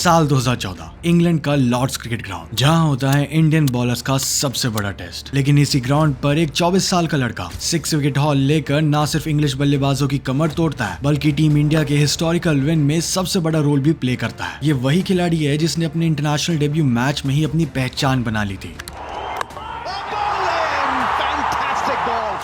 साल 2014 इंग्लैंड का Lord's cricket ground, जहां होता है इंडियन बॉलर्स का सबसे बड़ा टेस्ट। लेकिन इसी ग्राउंड पर एक 24 साल का लड़का 6 विकेट हॉल लेकर न सिर्फ इंग्लिश बल्लेबाजों की कमर तोड़ता है, बल्कि टीम इंडिया के हिस्टोरिकल विन में सबसे बड़ा रोल भी प्ले करता है। ये वही खिलाड़ी है जिसने अपने इंटरनेशनल डेब्यू मैच में ही अपनी पहचान बना ली थी।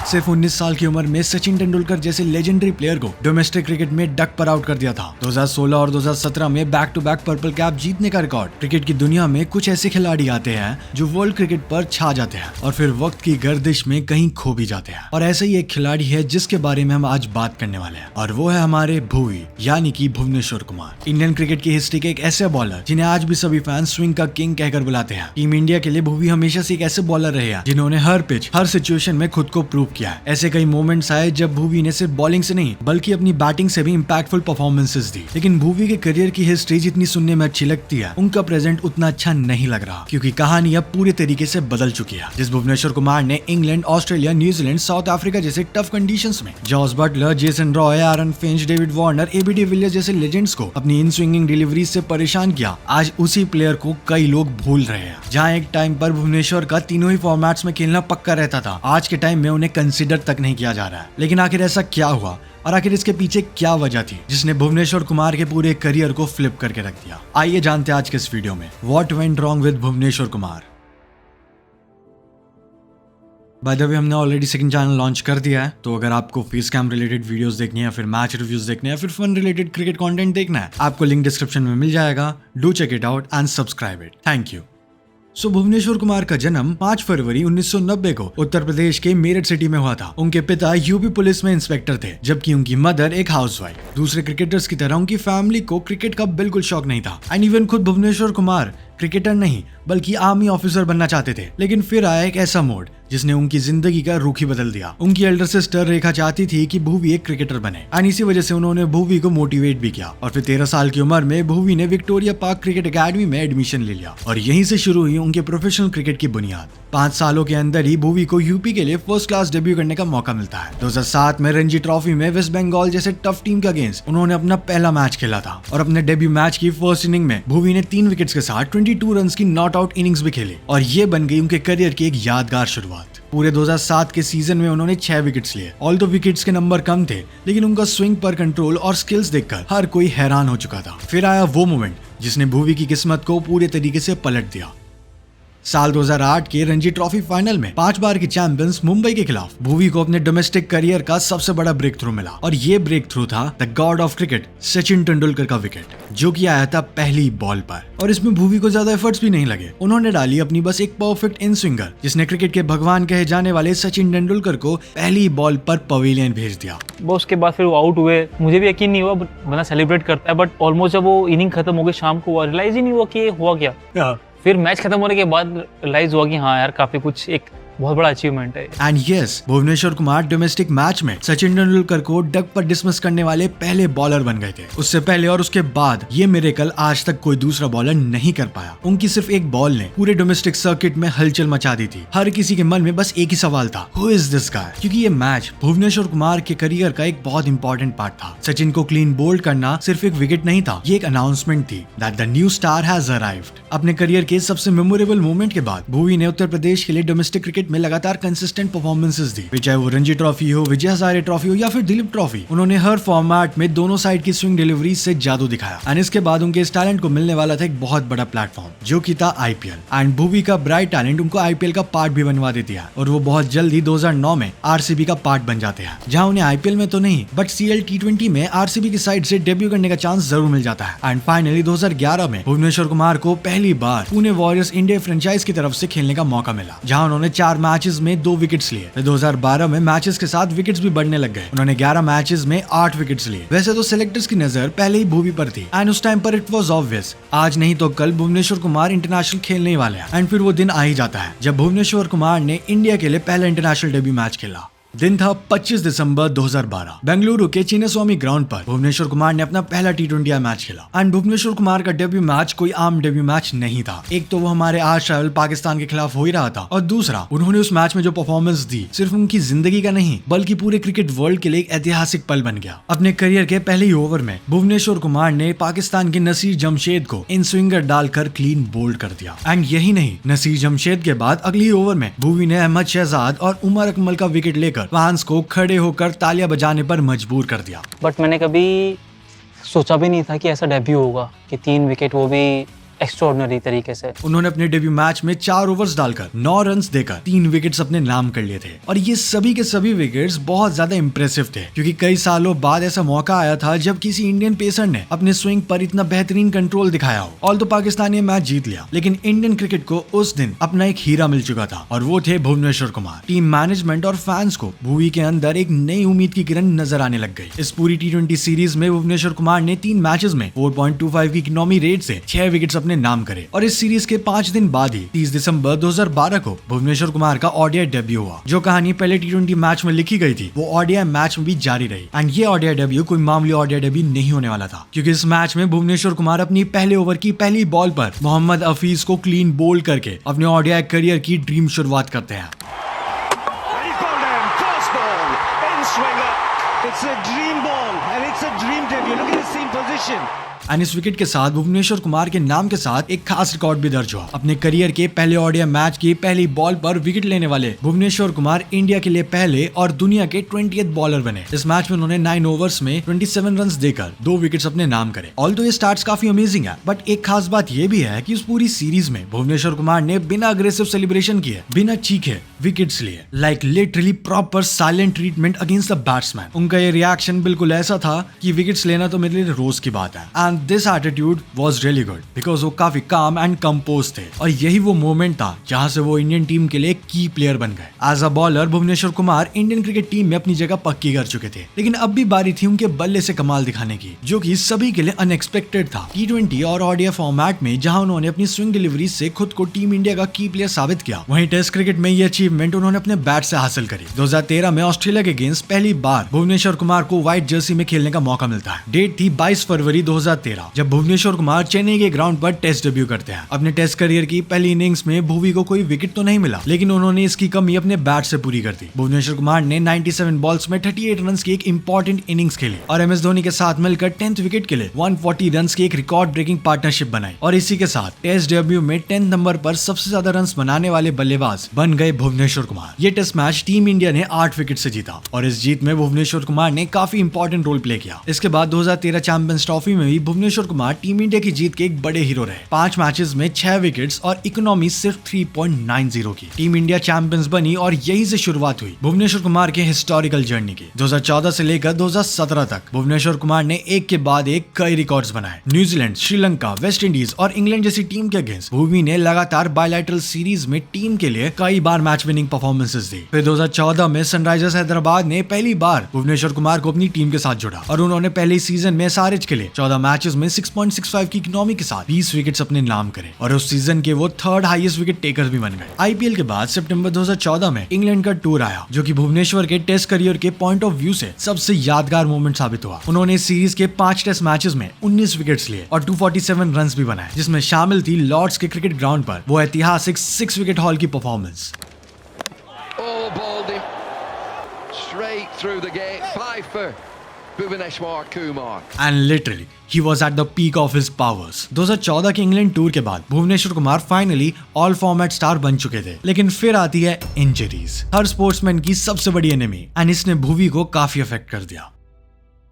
सिर्फ 19 साल की उम्र में सचिन तेंदुलकर जैसे लेजेंडरी प्लेयर को डोमेस्टिक क्रिकेट में डक पर आउट कर दिया था। 2016 और 2017 में back to back purple cap जीतने का रिकॉर्ड। क्रिकेट की दुनिया में कुछ ऐसे खिलाड़ी आते हैं जो वर्ल्ड क्रिकेट पर छा जाते हैं और फिर वक्त की गर्दिश में कहीं खो भी जाते हैं। और ऐसा ही एक खिलाड़ी है जिसके बारे में हम आज बात करने वाले हैं, और वो है हमारे भुवी यानी कि भुवनेश्वर कुमार। इंडियन क्रिकेट की हिस्ट्री के एक ऐसे बॉलर जिन्हें आज भी सभी फैंस स्विंग का किंग कहकर बुलाते हैं। टीम इंडिया के लिए भुवी हमेशा से एक ऐसे बॉलर रहे हैं जिन्होंने हर पिच, हर सिचुएशन में खुद को प्रूव किया है। ऐसे कई मोमेंट्स आए जब भुवी ने सिर्फ बॉलिंग से नहीं बल्कि अपनी बैटिंग से भी इंपैक्टफुल परफॉर्मेंसेस दी। लेकिन भुवी के करियर की हिस्ट्री जितनी सुनने में अच्छी लगती है, उनका प्रेजेंट उतना अच्छा नहीं लग रहा, क्योंकि कहानी अब पूरे तरीके से बदल चुकी है। जिस भुवनेश्वर कुमार ने England, Australia, New Zealand, South Africa जैसे टफ कंडीशंस में Jos Buttler, Jason Roy, Aaron Finch, David Warner, AB de Villiers जैसे लेजेंड्स को अपनी इन स्विंगिंग डिलीवरी से परेशान किया, आज उसी प्लेयर को कई लोग भूल रहे हैं। जहां एक टाइम पर भुवनेश्वर का तीनों ही फॉर्मेट्स में खेलना पक्का रहता था, आज के टाइम में उन्हें कंसिडर तक नहीं किया जा रहा है। लेकिन आखिर ऐसा क्या हुआ और आखिर इसके पीछे क्या वजह थी जिसने भुवनेश्वर कुमार के पूरे करियर को फ्लिप करके रख दिया? आइए जानते हैं आज के इस वीडियो में what went wrong with Bhuvneshwar Kumar. By the way, हमने ऑलरेडी सेकंड चैनल लॉन्च कर दिया है, तो अगर आपको फेस कैम रिलेटेड वीडियोस देखनी है, फिर मैच रिव्यूज देखने हैं, फिर फन रिलेटेड क्रिकेट कंटेंट देखना है, आपको लिंक डिस्क्रिप्शन में मिल जाएगा। Do check it out and subscribe it. Thank you. Bhuvneshwar Kumar का जन्म 5 फरवरी 1990 को उत्तर प्रदेश के मेरठ सिटी में हुआ था। उनके पिता यूपी पुलिस में इंस्पेक्टर थे, जबकि उनकी मदर एक हाउसवाइफ। दूसरे क्रिकेटर्स की तरह उनकी फैमिली को क्रिकेट का बिल्कुल शौक नहीं था, एंड इवन खुद भुवनेश्वर कुमार क्रिकेटर नहीं बल्कि आर्मी ऑफिसर बनना चाहते थे। लेकिन फिर आया एक ऐसा मोड़ जिसने उनकी जिंदगी का रुख ही बदल दिया। उनकी एल्डर सिस्टर रेखा चाहती थी कि भुवी एक क्रिकेटर बने, एंड इसी वजह से उन्होंने भुवी को मोटिवेट भी किया। और फिर 13 साल की उम्र में भुवी ने विक्टोरिया पार्क क्रिकेट एकेडमी में एडमिशन ले लिया, और यहीं से शुरू हुई उनके प्रोफेशनल क्रिकेट की बुनियाद। 5 सालों के अंदर ही भुवी को यूपी के लिए फर्स्ट क्लास डेब्यू करने का मौका मिलता है। 2007 में रणजी ट्रॉफी में वेस्ट बंगाल जैसे टफ टीम के अगेंस्ट उन्होंने अपना पहला मैच खेला था, और अपने डेब्यू मैच की फर्स्ट इनिंग में भुवी ने 3 विकेट्स के साथ 22 रन की नॉट आउट इनिंग्स भी खेली, और ये बन गई उनके करियर की एक यादगार शुरुआत। पूरे 2007 के सीजन में उन्होंने 6 विकेट्स लिए। ऑल्दो विकेट्स के नंबर कम थे, लेकिन उनका स्विंग पर कंट्रोल और स्किल्स देखकर हर कोई हैरान हो चुका था। फिर आया वो मोमेंट जिसने भुवी की किस्मत को पूरे तरीके से पलट दिया। साल 2008 के रणजी ट्रॉफी फाइनल में 5 बार के चैंपियंस मुंबई के खिलाफ भुवी को अपने डोमेस्टिक करियर का सबसे बड़ा ब्रेक थ्रू मिला, और ये ब्रेक थ्रू था the God of cricket Sachin Tendulkar का विकेट, जो कि आया था पहली बॉल पर। और इसमें भुवी को ज्यादा एफर्ट्स भी नहीं लगे, उन्होंने डाली अपनी बस एक परफेक्ट इन स्विंगर, जिसने क्रिकेट के भगवान कहे जाने वाले सचिन तेंदुलकर को पहली बॉल पर पवेलियन भेज दिया। उसके बाद फिर वो आउट हुए, मुझे भी यकीन नहीं हुआ, बंदा सेलिब्रेट करता है, बट ऑलमोस्ट जब वो इनिंग खत्म हो गई शाम को, रियलाइज ही नहीं हुआ कि ये हुआ क्या। फिर मैच खत्म होने के बाद रियलाइज हुआ कि हाँ यार, काफी कुछ एक बहुत बड़ा अचीवमेंट है। And yes, Bhuvneshwar Kumar domestic match में सचिन तेंदुलकर को डक पर डिसमिस करने वाले पहले बॉलर बन गए थे। उससे पहले और उसके बाद ये मिरेकल आज तक कोई दूसरा बॉलर नहीं कर पाया। उनकी सिर्फ एक बॉल ने पूरे डोमेस्टिक सर्किट में हलचल मचा दी थी। हर किसी के मन में बस एक ही सवाल था, हु इज दिस गाय? क्योंकि ये मैच भुवनेश्वर कुमार के करियर का एक बहुत इंपॉर्टेंट पार्ट था। सचिन को क्लीन बोल्ड करना सिर्फ एक विकेट नहीं था, ये एक अनाउंसमेंट थी that the new star has arrived. अपने करियर के सबसे मेमोरेबल मोमेंट के बाद भुवी ने उत्तर प्रदेश के लिए डोमेस्टिक क्रिकेट में लगातार कंसिस्टेंट परफॉर्मेंसेस दी, चाहे वो रणजी ट्रॉफी हो, विजय हजारे ट्रॉफी हो या फिर दिलीप ट्रॉफी। उन्होंने हर फॉर्मेट में दोनों साइड की स्विंग डिलीवरी से जादू दिखाया, एंड इसके बाद उनके इस टैलेंट को मिलने वाला था एक बहुत बड़ा प्लेटफॉर्म, जो कि था आईपीएल। एंड भुवी का ब्राइट टैलेंट उनको आईपीएल का पार्ट भी बनवा देती है, और वो बहुत जल्दी 2009 में आरसीबी का पार्ट बन जाते हैं, जहां उन्हें आईपीएल में तो नहीं बट सीएल T20 में आरसीबी की साइड से डेब्यू करने का चांस जरूर मिल जाता है। एंड फाइनली 2011 में भुवनेश्वर कुमार को पहली बार पुणे वॉरियर्स इंडिया फ्रेंचाइज की तरफ से खेलने का मौका मिला, जहां उन्होंने 4 मैचेस में 2 विकेट्स लिए। 2012 में मैचेस के साथ विकेट्स भी बढ़ने लग गए, उन्होंने 11 मैचेस में 8 विकेट्स लिए। वैसे तो सिलेक्टर्स की नजर पहले ही भुवी पर थी, एंड उस टाइम पर इट वाज ऑब्वियस, आज नहीं तो कल भुवनेश्वर कुमार इंटरनेशनल खेलने वाले हैं। एंड फिर वो दिन आ ही जाता है जब भुवनेश्वर कुमार ने इंडिया के लिए पहला इंटरनेशनल डेब्यू मैच खेला। दिन था 25 दिसंबर 2012। बेंगलुरु के चिन्नास्वामी ग्राउंड पर भुवनेश्वर कुमार ने अपना पहला T20 मैच खेला एंड भुवनेश्वर कुमार का डेब्यू मैच कोई आम डेब्यू मैच नहीं था। एक तो वो हमारे आर्च राइवल पाकिस्तान के खिलाफ हो ही रहा था और दूसरा उन्होंने उस मैच में जो परफॉर्मेंस दी सिर्फ उनकी जिंदगी का नहीं बल्कि पूरे क्रिकेट वर्ल्ड के लिए एक ऐतिहासिक पल बन गया। अपने करियर के पहले ही ओवर में भुवनेश्वर कुमार ने पाकिस्तान के नसीर जमशेद को इन स्विंगर डालकर क्लीन बोल्ड कर दिया एंड यही नहीं, नसीर जमशेद के बाद अगली ही ओवर में भुवी ने अहमद शहजाद और उमर अकमल का विकेट लेकर फैंस को खड़े होकर तालियां बजाने पर मजबूर कर दिया। बट मैंने कभी सोचा भी नहीं था कि ऐसा डेब्यू होगा कि 3 विकेट, वो भी एक्स्ट्राऑर्डिनरी तरीके से। उन्होंने अपने डेब्यू मैच में 4 ओवर्स डालकर 9 रन्स देकर 3 विकेट्स अपने नाम कर लिए थे और ये सभी के सभी विकेट्स बहुत ज्यादा इंप्रेसिव थे क्योंकि कई सालों बाद ऐसा मौका आया था जब किसी इंडियन पेसर ने अपने स्विंग पर इतना बेहतरीन कंट्रोल दिखाया हो। ऑल तो पाकिस्तान ने मैच जीत लिया लेकिन इंडियन क्रिकेट को उस दिन अपना एक हीरा मिल चुका था और वो थे भुवनेश्वर कुमार। टीम मैनेजमेंट और फैंस को भुवी के अंदर एक नई उम्मीद की किरण नजर आने लग गई। इस पूरी T20 सीरीज में भुवनेश्वर कुमार ने 3 मैचेस में 4.25 की इकोनॉमी रेट से 6 विकेट्स अपने नाम करे और इस सीरीज के 5 दिन बाद ही 30 दिसंबर 2012 को भुवनेश्वर कुमार का ओडीआई डेब्यू हुआ। जो कहानी पहले T20 मैच में लिखी गई थी वो ओडीआई मैच में भी जारी रही एंड ये ओडीआई डेब्यू कोई मामूली ओडीआई डेब्यू नहीं होने वाला था क्योंकि इस मैच में भुवनेश्वर कुमार अपनी पहले ओवर की पहली बॉल पर मोहम्मद हफीज को क्लीन बोल्ड करके अपने ओडीआई करियर की ड्रीम शुरुआत करते हैं। It's a dream ball and it's a dream debut. Look at the seam position. And इस विकेट के साथ भुवनेश्वर कुमार के नाम के साथ एक खास रिकॉर्ड भी दर्ज हुआ। अपने करियर के पहले ओडीआई मैच की पहली बॉल पर विकेट लेने वाले भुवनेश्वर कुमार इंडिया के लिए पहले और दुनिया के 20th बॉलर बने। इस मैच में उन्होंने 9 ओवर्स में 27 रन्स देकर 2 विकेट्स अपने नाम करे। ऑल्दो ये स्टार्ट्स काफी अमेजिंग है बट एक खास बात ये भी है कि इस पूरी सीरीज में भुवनेश्वर कुमार ने बिना अग्रेसिव सेलिब्रेशन किए, बिना चीखे विकेट्स लिए, like literally proper silent treatment against the batsman. उनका ये रिएक्शन बिल्कुल ऐसा था कि विकेट्स लेना तो मेरे लिए रोज की बात है and this attitude was really good because वो काफी काम एंड कंपोज थे और यही वो मोमेंट था जहां से वो इंडियन टीम के लिए की प्लेयर बन गए। As a bowler Bhuvneshwar Kumar Indian cricket team में अपनी जगह पक्की कर चुके थे लेकिन अब भी बारी थी उनके बल्ले से कमाल दिखाने की जो कि सभी के लिए अनएक्सपेक्टेड था। T20 और ओडीआई फॉर्मेट में जहां उन्होंने अपनी स्विंग डिलीवरी से खुद को टीम इंडिया का की प्लेयर साबित किया, वहीं टेस्ट क्रिकेट में ये अचीवमेंट उन्होंने अपने बैट से हासिल करी। 2013 में ऑस्ट्रेलिया के अगेंस्ट पहली बार भुवनेश्वर कुमार को व्हाइट जर्सी में खेलने का मौका मिलता है। डेट थी 22 फरवरी 2013 जब भुवनेश्वर कुमार चेन्नई के ग्राउंड पर टेस्ट डेब्यू करते हैं। अपने टेस्ट करियर की पहली इनिंग्स में भुवी को कोई विकेट तो नहीं मिला लेकिन उन्होंने इसकी कमी अपने बैट से पूरी कर दी। भुवनेश्वर कुमार ने 97 बॉल्स में 38 रन्स की एक इंपॉर्टेंट इनिंग्स खेली और MS धोनी के साथ मिलकर 10th विकेट के लिए 140 रन्स की एक रिकॉर्ड ब्रेकिंग पार्टनरशिप बनाई और इसी के साथ टेस्ट डेब्यू में 10th नंबर पर सबसे ज्यादा रन्स बनाने वाले बल्लेबाज बन गए भुवनेश्वर कुमार। ये टेस्ट मैच टीम इंडिया ने 8 विकेट से जीता और इस जीत में भुवनेश्वर कुमार ने काफी इंपॉर्टेंट रोल प्ले किया। इसके बाद 2013 चैंपियंस ट्रॉफी में भी भुवनेश्वर कुमार टीम इंडिया की जीत के एक बड़े हीरो रहे। 5 मैचेस में 6 विकेट्स और इकोनॉमी सिर्फ 3.90 की। टीम इंडिया चैंपियंस बनी और यही से शुरुआत हुई भुवनेश्वर कुमार के हिस्टोरिकल जर्नी की। 2014 से लेकर 2017 तक भुवनेश्वर कुमार ने एक के बाद एक कई रिकॉर्ड्स बनाए। न्यूजीलैंड, श्रीलंका, वेस्ट इंडीज और इंग्लैंड जैसी टीम के अगेंस्ट भुवी ने लगातार बायलैटरल सीरीज में टीम के लिए कई बार मैच विनिंग परफॉर्मेंसेस दी। फिर 2014 में सनराइजर्स हैदराबाद ने पहली बार भुवनेश्वर कुमार को अपनी टीम के साथ जोड़ा और उन्होंने पहले सीजन में SRH के लिए 14 मैचेस में 6.65 की इकोनॉमी के साथ 20 विकेट्स अपने नाम करे और उस सीजन के वो 3rd हाईएस्ट विकेट टेकर भी बन गए। IPL के बाद सितंबर 2014 में इंग्लैंड का टूर आया जो कि भुवनेश्वर के टेस्ट करियर के पॉइंट ऑफ व्यू से सबसे यादगार मोमेंट साबित हुआ। उन्होंने इस सीरीज के 5 टेस्ट मैचेस में 19 विकेट्स लिए और 247 रन्स भी बनाए जिसमें शामिल थी लॉर्ड्स के क्रिकेट ग्राउंड पर वो ऐतिहासिक 6 विकेट हॉल की performance. Straight through the gate, 5 for Bhuvaneshwar Kumar. And literally, he was at the peak of his powers. 2014 के इंग्लैंड टूर के बाद Bhuvneshwar Kumar finally all format star बन चुके थे लेकिन फिर आती है इंजरीज, हर स्पोर्ट्समैन की सबसे बड़ी एनिमी एंड इसने भुवी को काफी अफेक्ट कर दिया।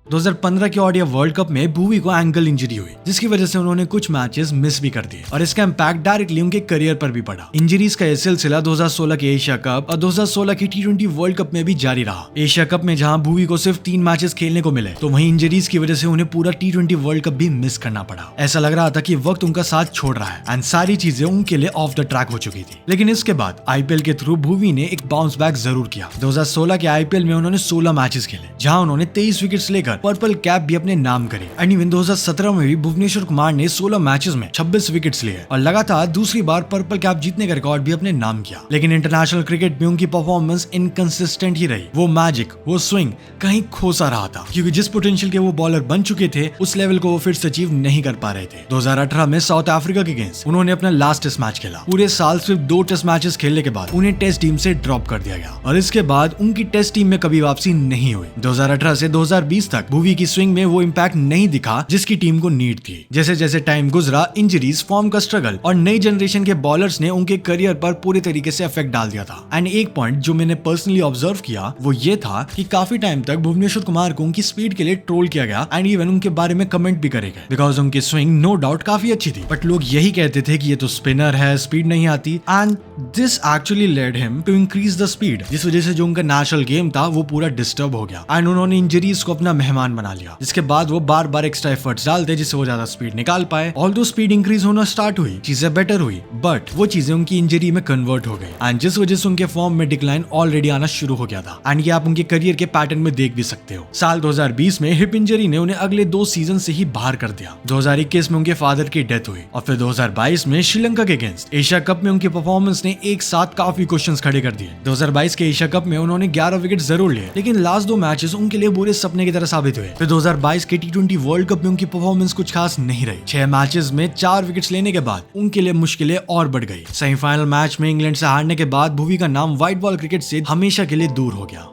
2015 के ओडीआई वर्ल्ड कप में भुवी को एंकल इंजरी हुई जिसकी वजह से उन्होंने कुछ मैचेस मिस भी कर दिए और इसका इम्पैक्ट डायरेक्टली उनके करियर पर भी पड़ा। इंजरीज का ये सिलसिला 2016 के एशिया कप और 2016 की T20 वर्ल्ड कप में भी जारी रहा। एशिया कप में जहां भुवी को सिर्फ 3 मैचेस खेलने को मिले तो वहीं इंजरीज की वजह से उन्हें पूरा T20 वर्ल्ड कप भी मिस करना पड़ा। ऐसा लग रहा था कि वक्त उनका साथ छोड़ रहा है एंड सारी चीजें उनके लिए ऑफ द ट्रैक हो चुकी थी। लेकिन इसके बाद IPL के थ्रू भुवी ने एक बाउंस बैक जरूर किया। 2016 के IPL में उन्होंने 16 मैचेस खेले जहां उन्होंने 23 विकेट्स लेकर मिलकर पर्पल कैप भी अपने नाम करी। एंड इवन 2017 में भी भुवनेश्वर कुमार ने 16 मैचेस में 26 विकेट्स लिए और लगातार दूसरी बार पर्पल कैप जीतने का रिकॉर्ड भी अपने नाम किया। लेकिन इंटरनेशनल क्रिकेट में उनकी परफॉर्मेंस इनकंसिस्टेंट ही रही। वो मैजिक, वो स्विंग कहीं खोसा रहा था, क्योंकि जिस पोटेंशियल के वो बॉलर बन चुके थे उस लेवल को वो फिर से अचीव नहीं कर पा रहे थे। 2018 में साउथ अफ्रीका के अगेंस्ट उन्होंने अपना लास्ट टेस्ट मैच खेला। पूरे साल सिर्फ 2 टेस्ट मैचेस खेलने के बाद उन्हें टेस्ट टीम से ड्रॉप कर दिया गया और इसके बाद उनकी टेस्ट टीम में कभी वापसी नहीं हुई। 2018 से 2020 तक भुवी की स्विंग में वो इम्पैक्ट नहीं दिखा जिसकी टीम को नीड थी। जैसे जैसे टाइम गुजरा, इंजरीज, फॉर्म का स्ट्रगल और नई जनरेशन के बॉलर्स ने उनके करियर पर पूरे तरीके से इफेक्ट डाल दिया था। एंड एक पॉइंट जो मैंने पर्सनली ऑब्जर्व किया वो ये था कि काफी टाइम तक भुवनेश्वर कुमार को उनकी स्पीड के लिए ट्रोल किया गया एंड इवन उनके बारे में कमेंट भी करे गए, बिकॉज उनकी स्विंग नो डाउट काफी अच्छी थी, बट लोग यही कहते थे कि ये तो स्पिनर है, स्पीड नहीं आती। And this actually led him to increase the speed, जिस वजह से जो उनका नेशनल गेम था वो पूरा डिस्टर्ब हो गया एंड उन्होंने इंजरीज को अपना मेहमान बना लिया, जिसके बाद वो बार बार एक्स्ट्रा एफर्ट्स डालते जिससे वो ज्यादा स्पीड निकाल पाए। ऑल्दो स्पीड इंक्रीज होना स्टार्ट हुई, चीजें बेटर हुई, बट वो चीजें उनकी इंजरी में कन्वर्ट हो गई एंड जिस वजह से उनके फॉर्म में डिक्लाइन ऑलरेडी आना शुरू हो गया था। एंड ये आप उनके करियर के पैटर्न में देख भी सकते हो। साल 2020 में हिप इंजरी ने उन्हें अगले 2 सीजन से ही बाहर कर दिया। 2021 में उनके फादर की डेथ हुई और फिर 2022 में श्रीलंका के अगेंस्ट एशिया कप में उनकी परफॉर्मेंस ने एक साथ काफी क्वेश्चंस खड़े कर दिए। 2022 के एशिया कप में उन्होंने 11 विकेट जरूर लिए, लेकिन लास्ट 2 मैचेस उनके लिए बुरे सपने की तरह साबित हुए। फिर 2022 के T20 वर्ल्ड कप में उनकी परफॉर्मेंस कुछ खास नहीं रही। 6 मैचेस में 4 विकेट्स लेने के बाद उनके लिए मुश्किलें और बढ़ गई। सेमीफाइनल मैच में इंग्लैंड से हारने के बाद भुवी का नाम व्हाइट बॉल क्रिकेट से हमेशा के लिए दूर हो गया।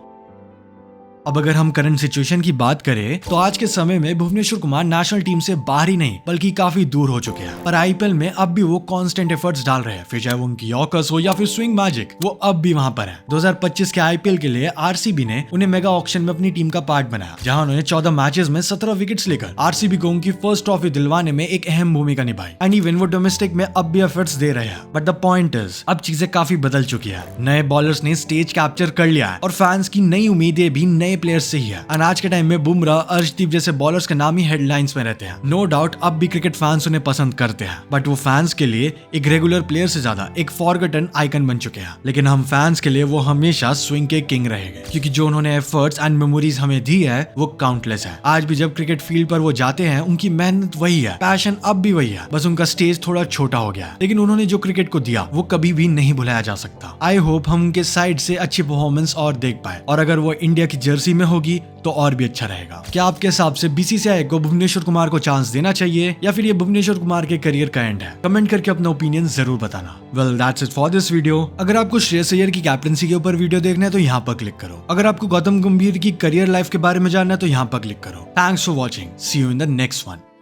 अब अगर हम करंट सिचुएशन की बात करें तो आज के समय में भुवनेश्वर कुमार नेशनल टीम से बाहर ही नहीं बल्कि काफी दूर हो चुके हैं, पर आईपीएल में अब भी वो कांस्टेंट एफर्ट्स डाल रहे हैं। फिर चाहे वो उनकी यॉर्कर्स हो या फिर स्विंग मैजिक, वो अब भी वहां पर है। 2025 के आईपीएल के लिए आरसीबी ने उन्हें मेगा ऑक्शन में अपनी टीम का पार्ट बनाया, जहां उन्होंने 14 मैचेस में 17 विकेट्स लेकर आरसीबी को उनकी फर्स्ट ट्रॉफी दिलवाने में एक अहम भूमिका निभाई। एंड इवन वो डोमेस्टिक में अब भी एफर्ट्स दे रहे हैं, बट द पॉइंट इज अब चीजें काफी बदल चुकी है। नए बॉलर्स ने स्टेज कैप्चर कर लिया है और फैंस की नई उम्मीदें भी नए प्लेयर्स से ही है। आज के टाइम में बुमराह, अर्शदीप जैसे बॉलर्स के नाम ही हेडलाइंस में रहते हैं। नो डाउट अब भी क्रिकेट फैंस उन्हें पसंद करते हैं, बट वो फैंस के लिए एक रेगुलर प्लेयर से ज्यादा एक फॉरगॉटन आइकन बन चुके हैं। लेकिन हम फैंस के लिए वो हमेशा स्विंग के किंग रहेंगे, क्योंकि जो उन्होंने एफर्ट्स एंड मेमोरीज हमें दी है वो काउंटलेस है। आज भी जब क्रिकेट फील्ड पर वो जाते हैं उनकी मेहनत वही है, पैशन अब भी वही है, बस उनका स्टेज थोड़ा छोटा हो गया है। लेकिन उन्होंने जो क्रिकेट को दिया वो कभी भी नहीं भुलाया जा सकता। आई होप हम उनके साइड से अच्छी परफॉर्मेंस और देख पाए, और अगर वो इंडिया की जर्सी में होगी तो और भी अच्छा रहेगा। क्या आपके हिसाब से बीसीसीआई को भुवनेश्वर कुमार को चांस देना चाहिए या फिर ये भुवनेश्वर कुमार के करियर का एंड है? कमेंट करके अपना ओपिनियन जरूर बताना। Well that's it for this video. अगर आपको श्रेयस अय्यर की कैप्टनसी के ऊपर वीडियो देखना है तो यहाँ पर क्लिक करो। अगर आपको गौतम गंभीर की करियर लाइफ के बारे में जानना है तो यहाँ पर क्लिक करो। Thanks for watching, see you in the next one.